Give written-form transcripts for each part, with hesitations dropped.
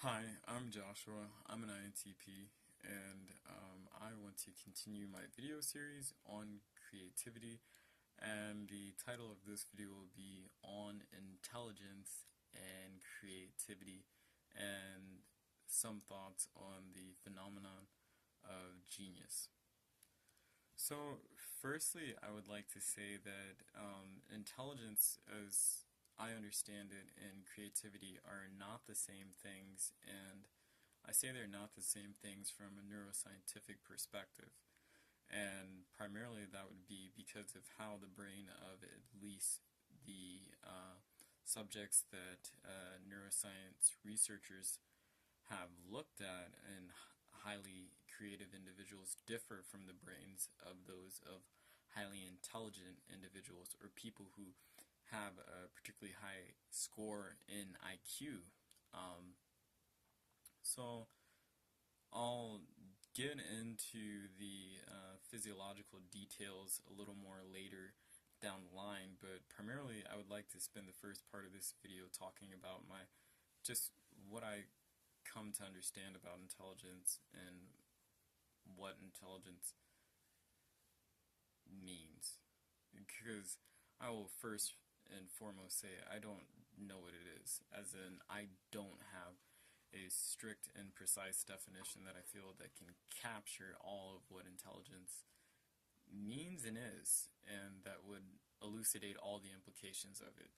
Hi, I'm Joshua. I'm an INTP, and I want to continue my video series on creativity. And the title of this video will be on intelligence and creativity, and some thoughts on the phenomenon of genius. So, firstly, I would like to say that intelligence, as I understand it, and creativity are not the same things, and I say they're not the same things from a neuroscientific perspective. And primarily that would be because of how the brain of at least the subjects that neuroscience researchers have looked at and highly creative individuals differ from the brains of those of highly intelligent individuals or people who have a particularly high score in IQ. Um, so I'll get into the physiological details a little more later down the line, but primarily I would like to spend the first part of this video talking about just what I come to understand about intelligence and what intelligence means. Because I will first and foremost say I don't know what it is, as in I don't have a strict and precise definition that I feel that can capture all of what intelligence means and is, and that would elucidate all the implications of it.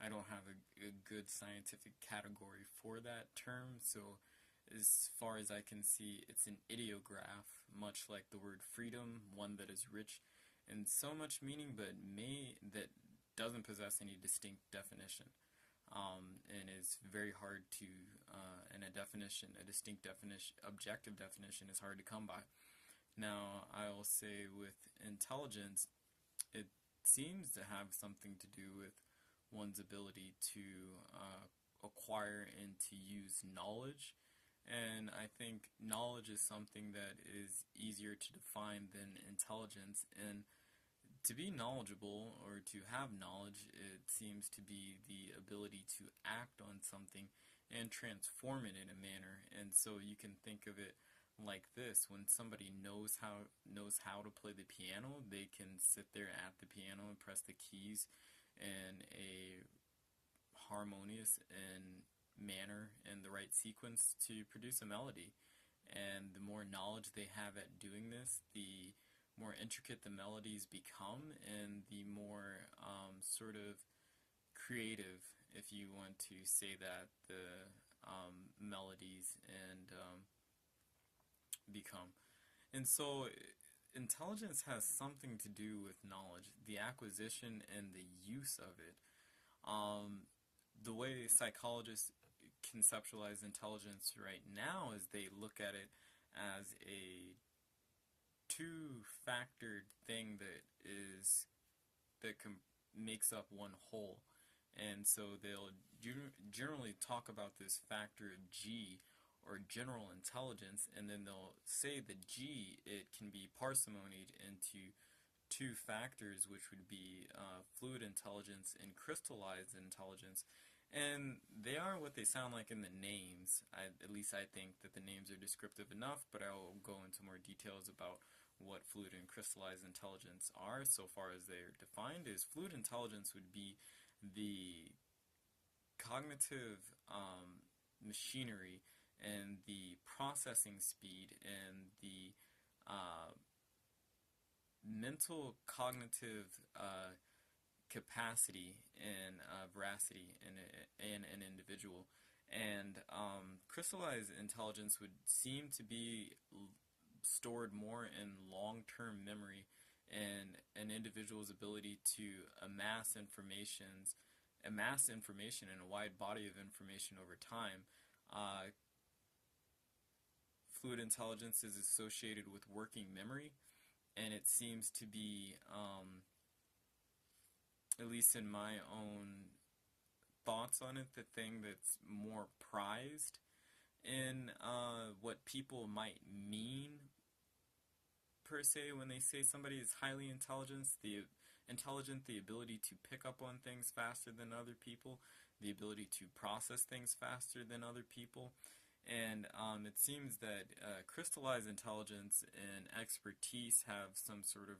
I don't have a good scientific category for that term, so as far as I can see, it's an ideograph, much like the word freedom, one that is rich in so much meaning, but that doesn't possess any distinct definition. And it's very hard to, and a distinct definition, objective definition is hard to come by. Now, I'll say with intelligence, it seems to have something to do with one's ability to acquire and to use knowledge. And I think knowledge is something that is easier to define than intelligence. And to be knowledgeable or to have knowledge, it seems to be the ability to act on something and transform it in a manner. And so you can think of it like this: when somebody knows how to play the piano, they can sit there at the piano and press the keys in a harmonious and manner in the right sequence to produce a melody. And the more knowledge they have at doing this, the more intricate the melodies become, and the more sort of creative, if you want to say that, the melodies and become. And so intelligence has something to do with knowledge, the acquisition and the use of it. The way psychologists conceptualize intelligence right now is they look at it as a two-factored thing that makes up one whole. And so they'll generally talk about this factor of G, or general intelligence, and then they'll say that G, it can be parsimonied into two factors, which would be fluid intelligence and crystallized intelligence. And they are what they sound like in the names. At least I think that the names are descriptive enough, but I will go into more details about what fluid and crystallized intelligence are. So far as they are defined, is fluid intelligence would be the cognitive machinery and the processing speed and the mental cognitive capacity and veracity in an individual. And crystallized intelligence would seem to be stored more in long-term memory and an individual's ability to amass information in a wide body of information over time. Fluid intelligence is associated with working memory, and it seems to be, at least in my own thoughts on it, the thing that's more prized in what people might mean per se when they say somebody is highly intelligent, the ability to pick up on things faster than other people, the ability to process things faster than other people. And it seems that crystallized intelligence and expertise have some sort of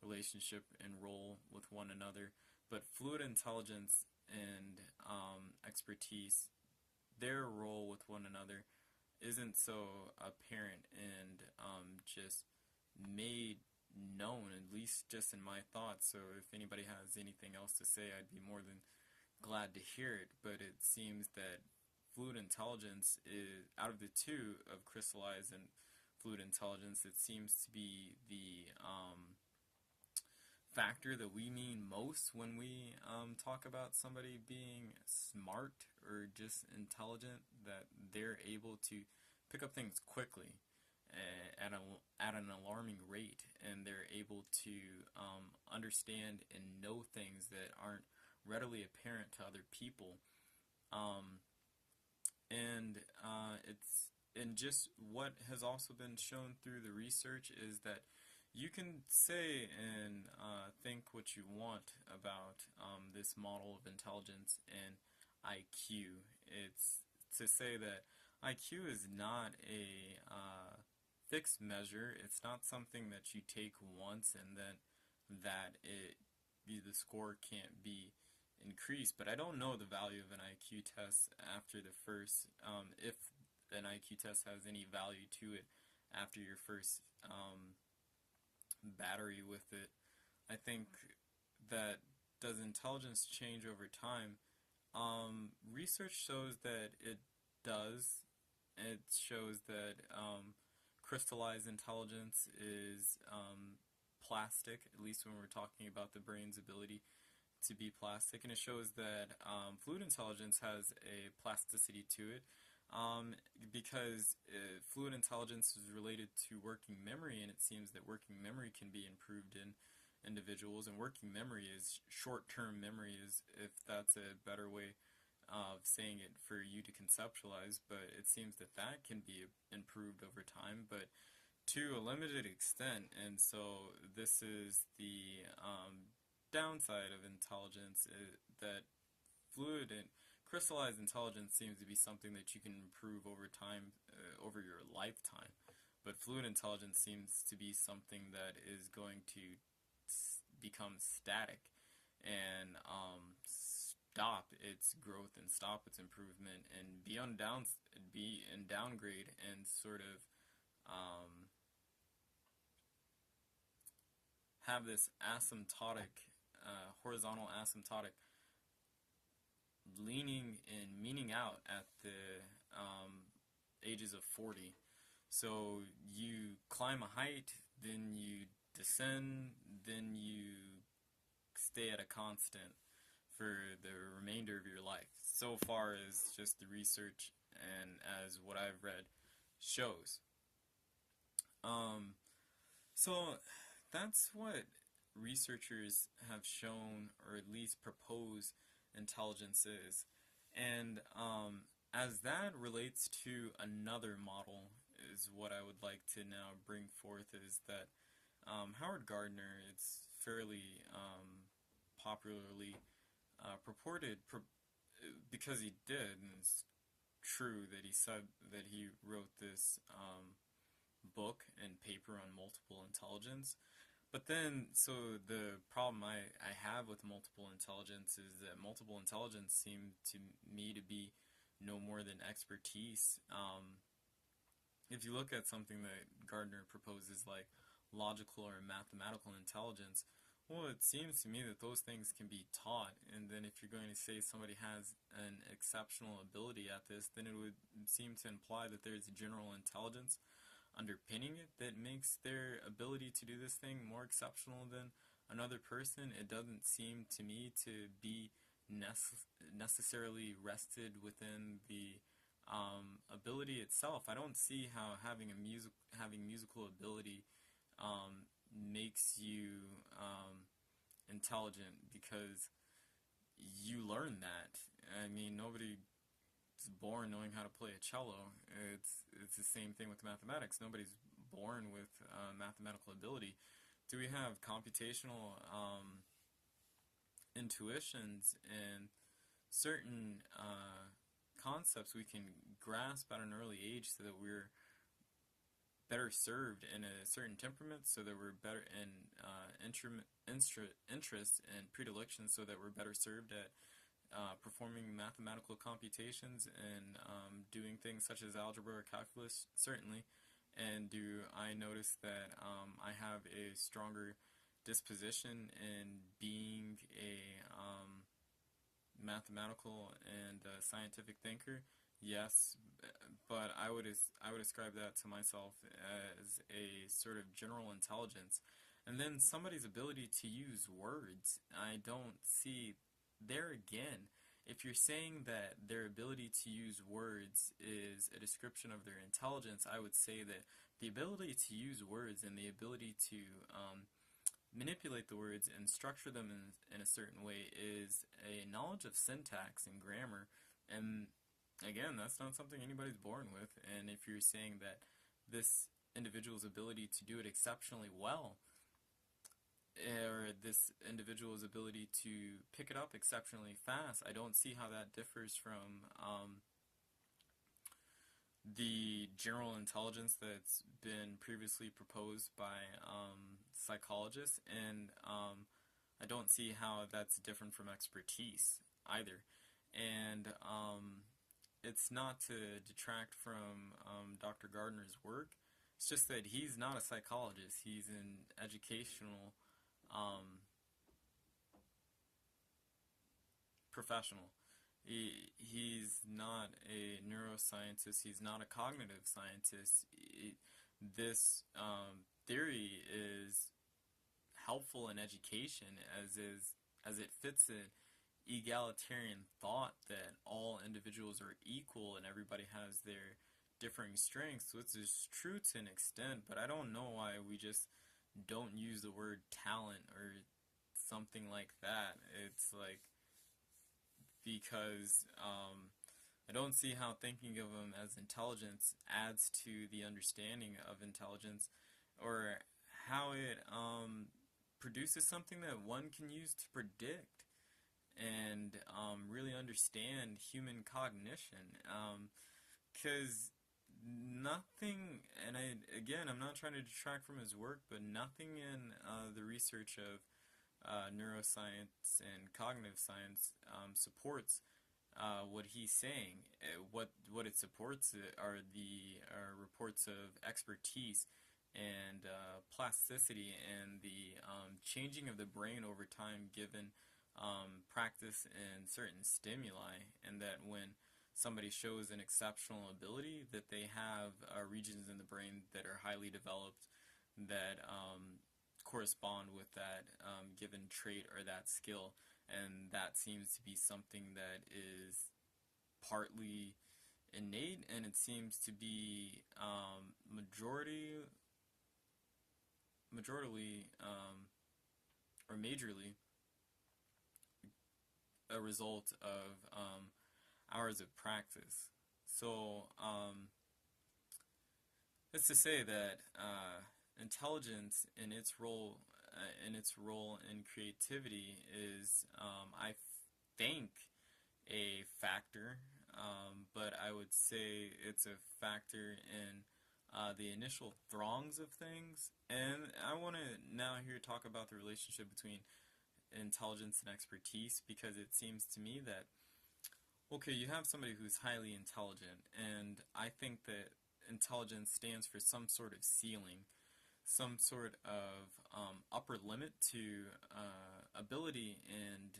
relationship and role with one another, but fluid intelligence and expertise, their role with one another isn't so apparent and just made known, at least just in my thoughts. So if anybody has anything else to say, I'd be more than glad to hear it. But it seems that fluid intelligence is, out of the two of crystallized and fluid intelligence, it seems to be the factor that we mean most when we talk about somebody being smart or just intelligent, that they're able to pick up things quickly at an alarming rate, and they're able to understand and know things that aren't readily apparent to other people. And just what has also been shown through the research is that you can say and think what you want about this model of intelligence and IQ. It's to say that IQ is not a fixed measure. It's not something that you take once and then the score can't be increased. But I don't know the value of an IQ test after the first, if an IQ test has any value to it after your first battery with it. I think that, does intelligence change over time? Research shows that it does. It shows that crystallized intelligence is plastic, at least when we're talking about the brain's ability to be plastic, and it shows that fluid intelligence has a plasticity to it, because fluid intelligence is related to working memory, and it seems that working memory can be improved in individuals, and working memory is short-term memory, is, if that's a better way of saying it for you to conceptualize, but it seems that that can be improved over time, but to a limited extent. And so this is the downside of intelligence, that fluid and crystallized intelligence seems to be something that you can improve over time, over your lifetime, but fluid intelligence seems to be something that is going to become static and stop its growth and stop its improvement and be in downgrade and sort of have this asymptotic, horizontal asymptotic leaning and meaning out at the ages of 40. So you climb a height, then you descend, then you stay at a constant for the remainder of your life. So far as just the research and as what I've read shows. So that's what researchers have shown, or at least propose intelligence is. And as that relates to another model, is what I would like to now bring forth, is that Howard Gardner, it's fairly popularly purported, because he did, and it's true that he said that he wrote this book and paper on multiple intelligence. But then, so the problem I have with multiple intelligence is that multiple intelligence seemed to me to be no more than expertise. If you look at something that Gardner proposes, like logical or mathematical intelligence, well, it seems to me that those things can be taught, and then if you're going to say somebody has an exceptional ability at this, then it would seem to imply that there's general intelligence underpinning it that makes their ability to do this thing more exceptional than another person. It doesn't seem to me to be necessarily rested within the ability itself. I don't see how having musical ability makes you intelligent, because you learn that. I mean, nobody is born knowing how to play a cello. It's the same thing with mathematics. Nobody's born with mathematical ability. Do we have computational intuitions and certain concepts we can grasp at an early age so that we're better served in a certain temperament, so that we're better in interest and predilections, so that we're better served at performing mathematical computations and doing things such as algebra or calculus, certainly. And do I notice that I have a stronger disposition in being a mathematical and scientific thinker? Yes, but I would ascribe that to myself as a sort of general intelligence. And then somebody's ability to use words, I don't see there again. If you're saying that their ability to use words is a description of their intelligence, I would say that the ability to use words and the ability to manipulate the words and structure them in a certain way is a knowledge of syntax and grammar. And again, that's not something anybody's born with. And if you're saying that this individual's ability to do it exceptionally well, or this individual's ability to pick it up exceptionally fast, I don't see how that differs from the general intelligence that's been previously proposed by psychologists, and I don't see how that's different from expertise either. And it's not to detract from Dr. Gardner's work. It's just that he's not a psychologist. He's an educational professional. He's not a neuroscientist. He's not a cognitive scientist. This theory is helpful in education as it fits an egalitarian thought that all individuals are equal and everybody has their differing strengths, which is true to an extent, but I don't know why we just don't use the word talent or something like that. It's like, because I don't see how thinking of them as intelligence adds to the understanding of intelligence, or how it produces something that one can use to predict and really understand human cognition. Because nothing, and I'm not trying to detract from his work, but nothing in the research of neuroscience and cognitive science supports what he's saying. What it supports are the reports of expertise and plasticity and the changing of the brain over time given practice and certain stimuli, and that when somebody shows an exceptional ability, that they have regions in the brain that are highly developed that correspond with that given trait or that skill, and that seems to be something that is partly innate, and it seems to be majorly or majorly a result of hours of practice. So it's to say that intelligence in its role in creativity is, I think, a factor, but I would say it's a factor in the initial throngs of things. And I want to now here talk about the relationship between intelligence and expertise, because it seems to me that, okay, you have somebody who's highly intelligent, and I think that intelligence stands for some sort of ceiling, some sort of upper limit to ability, and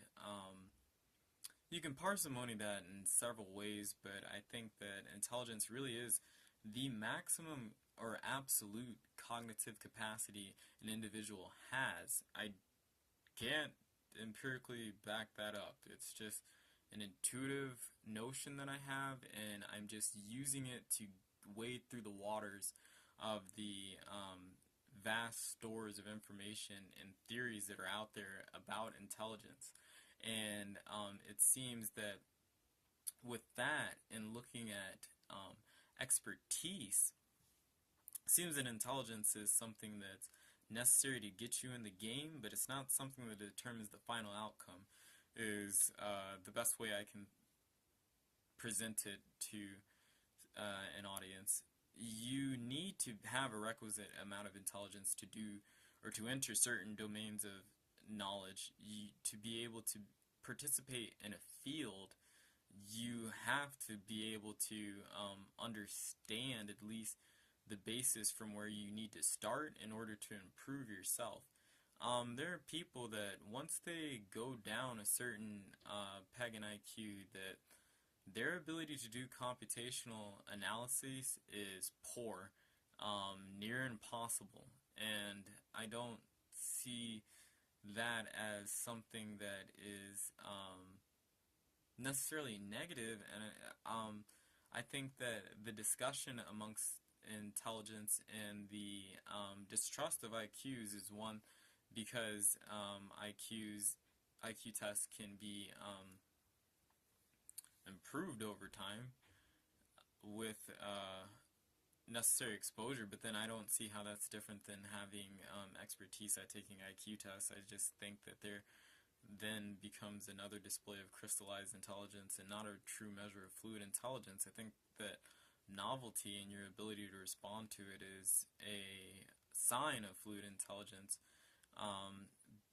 you can parsimony that in several ways, but I think that intelligence really is the maximum or absolute cognitive capacity an individual has. I can't empirically back that up. It's just an intuitive notion that I have, and I'm just using it to wade through the waters of the vast stores of information and theories that are out there about intelligence. And it seems that with that, and looking at expertise, it seems that intelligence is something that's necessary to get you in the game, but it's not something that determines the final outcome. is the best way I can present it to an audience. You need to have a requisite amount of intelligence to do or to enter certain domains of knowledge. To be able to participate in a field, you have to be able to understand at least the basis from where you need to start in order to improve yourself. There are people that once they go down a certain peg in IQ, that their ability to do computational analysis is poor, near impossible, and I don't see that as something that is necessarily negative, and I think that the discussion amongst intelligence and the distrust of IQs is one because IQ tests can be improved over time with necessary exposure, but then I don't see how that's different than having expertise at taking IQ tests. I just think that there then becomes another display of crystallized intelligence and not a true measure of fluid intelligence. I think that novelty and your ability to respond to it is a sign of fluid intelligence,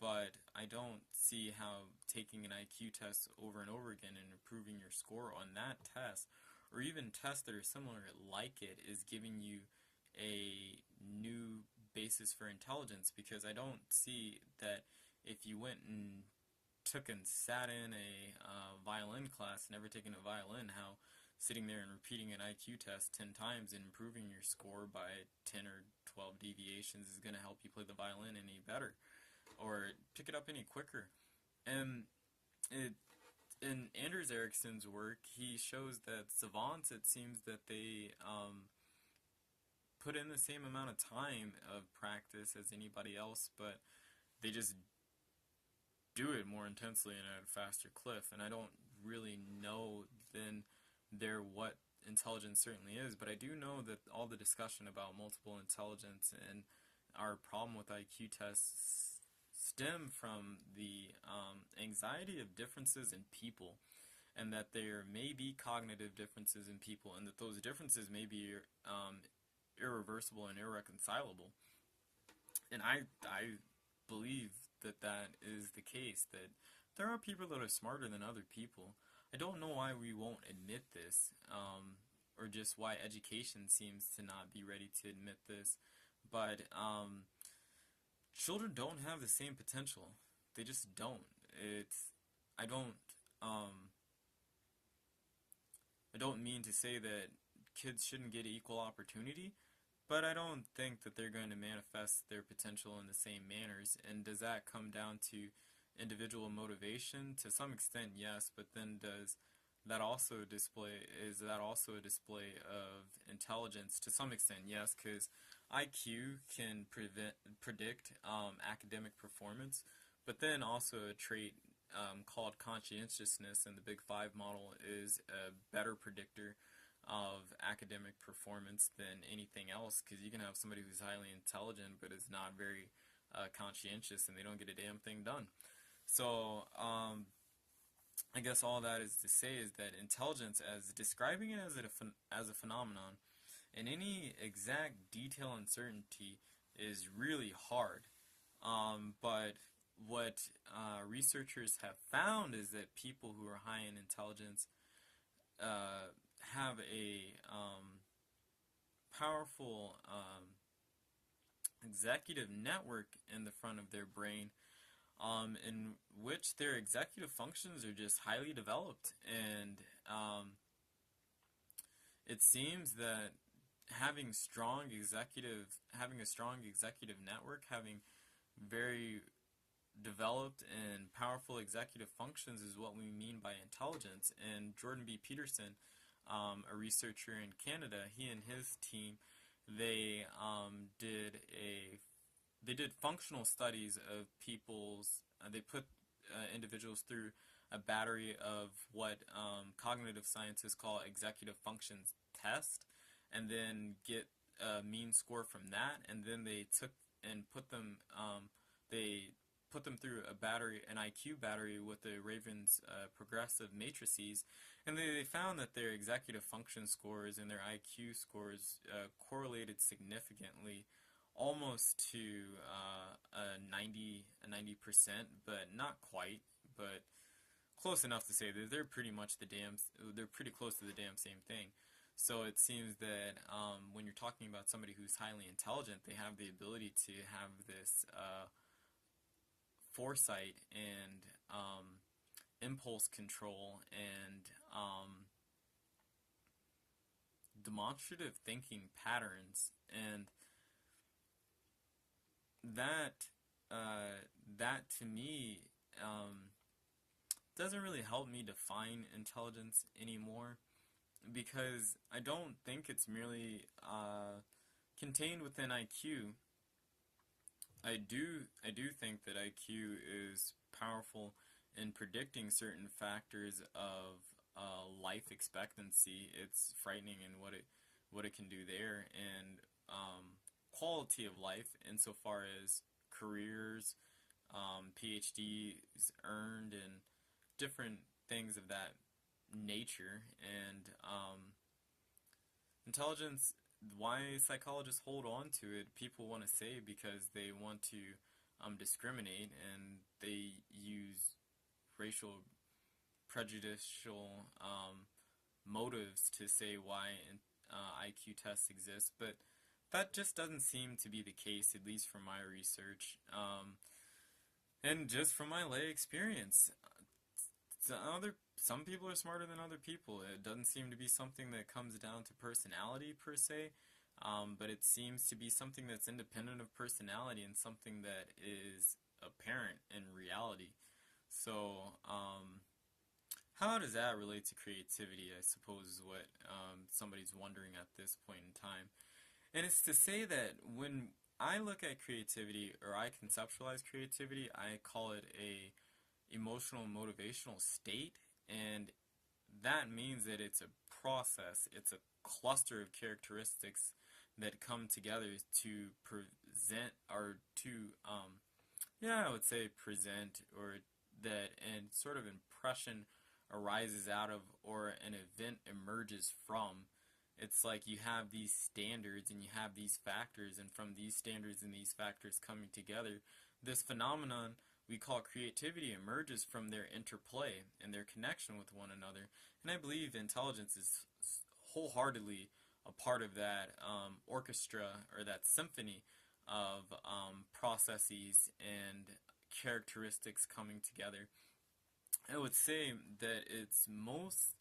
but I don't see how taking an IQ test over and over again and improving your score on that test, or even tests that are similar like it, is giving you a new basis for intelligence, because I don't see that if you went and took and sat in a violin class, never taken a violin, how sitting there and repeating an IQ test 10 times and improving your score by 10 or 12 deviations is going to help you play the violin any better or pick it up any quicker. And in Anders Ericsson's work, he shows that savants, it seems that they put in the same amount of time of practice as anybody else, but they just do it more intensely and at a faster clip. And I don't really know then what intelligence certainly is, but I do know that all the discussion about multiple intelligence and our problem with IQ tests stem from the anxiety of differences in people, and that there may be cognitive differences in people, and that those differences may be irreversible and irreconcilable. And I believe that that is the case, that there are people that are smarter than other people. I don't know why we won't admit this, or just why education seems to not be ready to admit this, but children don't have the same potential. They just don't. I don't, I don't mean to say that kids shouldn't get equal opportunity, but I don't think that they're going to manifest their potential in the same manners. And does that come down to individual motivation? To some extent, yes, but then is that also a display of intelligence? To some extent, yes, because IQ can predict academic performance, but then also a trait called conscientiousness in the Big Five model is a better predictor of academic performance than anything else, because you can have somebody who's highly intelligent but is not very conscientious, and they don't get a damn thing done. So I guess all that is to say is that intelligence, as describing it as a phenomenon in any exact detail and certainty, is really hard. But what researchers have found is that people who are high in intelligence have a powerful executive network in the front of their brain, in which their executive functions are just highly developed. And it seems that having a strong executive network, having very developed and powerful executive functions, is what we mean by intelligence. And Jordan B. Peterson, a researcher in Canada, he and his team, they did functional studies of people's. They put individuals through a battery of what cognitive scientists call executive functions test, and then get a mean score from that, and then they took and put them. They put them through a battery, an IQ battery with the Ravens progressive matrices, and they found that their executive function scores and their IQ scores correlated significantly, almost to a 90%, but not quite, but close enough to say that they're pretty close to the damn same thing. So it seems that when you're talking about somebody who's highly intelligent, they have the ability to have this foresight and impulse control and demonstrative thinking patterns, and that to me doesn't really help me define intelligence anymore, because I don't think it's merely contained within IQ. I do think that IQ is powerful in predicting certain factors of life expectancy. It's frightening in what it can do there, and quality of life insofar as careers, PhDs earned, and different things of that nature. And intelligence, why psychologists hold on to it, people want to say because they want to discriminate, and they use racial prejudicial motives to say why IQ tests exist, but that just doesn't seem to be the case, at least from my research, and just from my lay experience. Some people are smarter than other people. It doesn't seem to be something that comes down to personality per se, but it seems to be something that's independent of personality and something that is apparent in reality. So, how does that relate to creativity, I suppose, is what somebody's wondering at this point in time. And it's to say that when I look at creativity, or I conceptualize creativity, I call it a emotional motivational state, and that means that it's a process, it's a cluster of characteristics that come together to present, or to, I would say present, or that a sort of impression arises out of, or an event emerges from. It's like you have these standards and you have these factors, and from these standards and these factors coming together, this phenomenon we call creativity emerges from their interplay and their connection with one another. And I believe intelligence is wholeheartedly a part of that orchestra, or that symphony of processes and characteristics coming together. I would say that it's most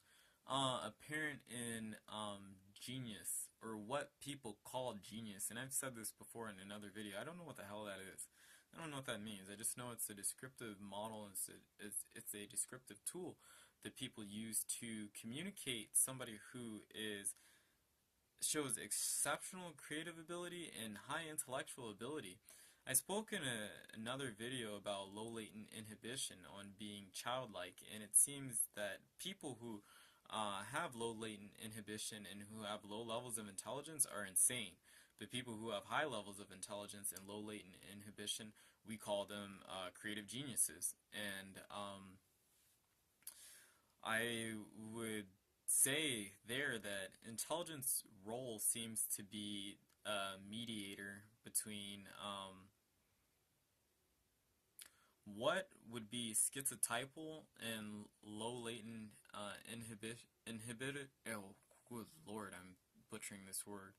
apparent in genius, or what people call genius. And I've said this before in another video. I don't know what the hell that is. I don't know what that means. I just know it's a descriptive model. It's a descriptive tool that people use to communicate somebody who shows exceptional creative ability and high intellectual ability. I spoke in another video about low latent inhibition on being childlike, and it seems that people who have low latent inhibition and who have low levels of intelligence are insane. But people who have high levels of intelligence and low latent inhibition, we call them creative geniuses. And I would say there that intelligence role seems to be a mediator between what would be schizotypal and low latent inhibitor. Oh, good lord, I'm butchering this word.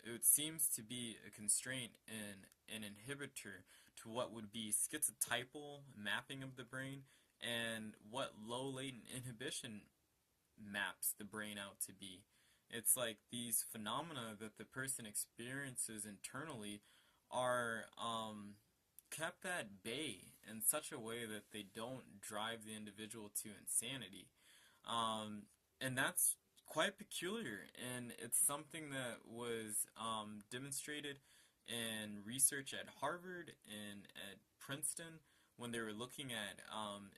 It seems to be a constraint and an inhibitor to what would be schizotypal mapping of the brain, and what low latent inhibition maps the brain out to be. It's like these phenomena that the person experiences internally are kept at bay in such a way that they don't drive the individual to insanity. And that's quite peculiar, and it's something that was demonstrated in research at Harvard and at Princeton, when they were looking at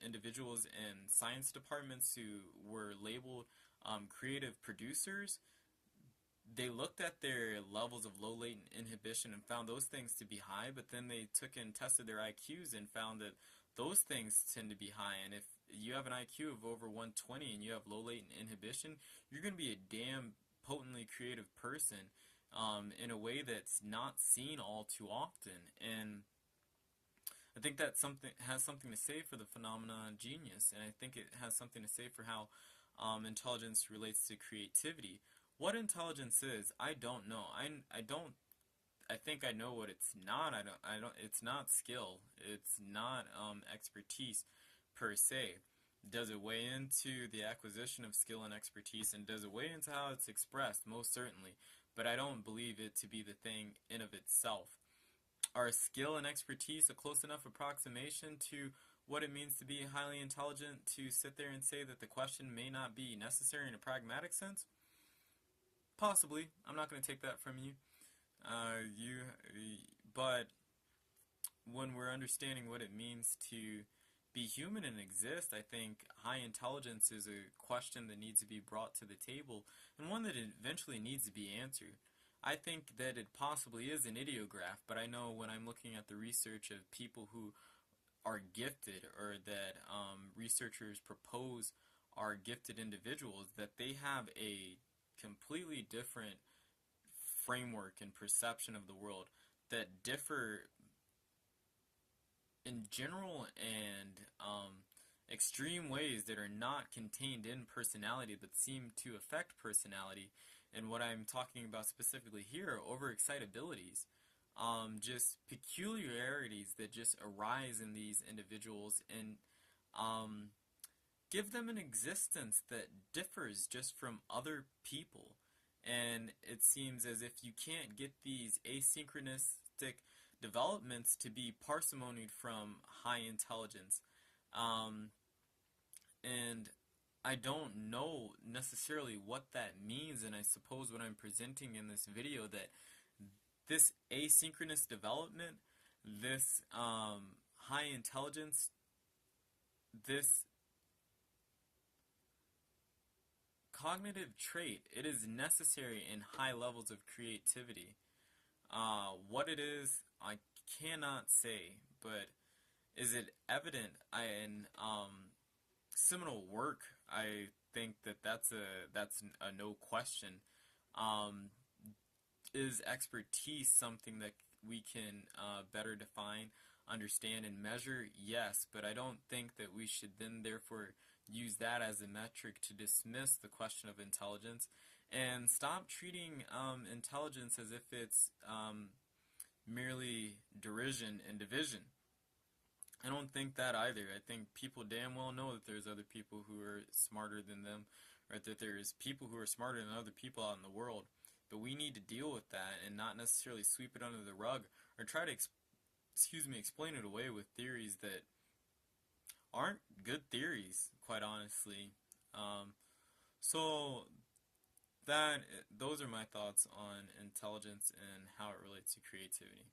individuals in science departments who were labeled creative producers. they looked at their levels of low latent inhibition and found those things to be high, but then they took and tested their IQs and found that those things tend to be high. And if you have an IQ of over 120 and you have low latent inhibition, you're going to be a damn potently creative person, in a way that's not seen all too often. And I think that something has something to say for the phenomenon genius, and I think it has something to say for how intelligence relates to creativity. What intelligence is, I don't know. I don't. I think I know what it's not. I don't. It's not skill. It's not expertise per se. Does it weigh into the acquisition of skill and expertise, and does it weigh into how it's expressed? Most certainly. But I don't believe it to be the thing in of itself. Are skill and expertise a close enough approximation to what it means to be highly intelligent to sit there and say that the question may not be necessary in a pragmatic sense? Possibly. I'm not going to take that from you. You, but when we're understanding what it means to be human and exist, I think high intelligence is a question that needs to be brought to the table, and one that eventually needs to be answered. I think that it possibly is an ideograph, but I know when I'm looking at the research of people who are gifted, or that researchers propose are gifted individuals, that they have a completely different framework and perception of the world that differ in general and extreme ways that are not contained in personality but seem to affect personality. And what I'm talking about specifically here are overexcitabilities, just peculiarities that just arise in these individuals and give them an existence that differs just from other people. And it seems as if you can't get these asynchronistic developments to be parsimonied from high intelligence. And I don't know necessarily what that means, and I suppose what I'm presenting in this video, that this asynchronous development, this high intelligence, this cognitive trait, it is necessary in high levels of creativity. What it is, I cannot say, but is it evident in seminal work? I think that that's a no question. Is expertise something that we can better define, understand, and measure? Yes, but I don't think that we should then therefore use that as a metric to dismiss the question of intelligence, and stop treating intelligence as if it's merely derision and division. I don't think that either. I think people damn well know that there's other people who are smarter than them, or that there's people who are smarter than other people out in the world. But we need to deal with that and not necessarily sweep it under the rug, or try to explain it away with theories that aren't good theories, quite honestly. So those are my thoughts on intelligence and how it relates to creativity.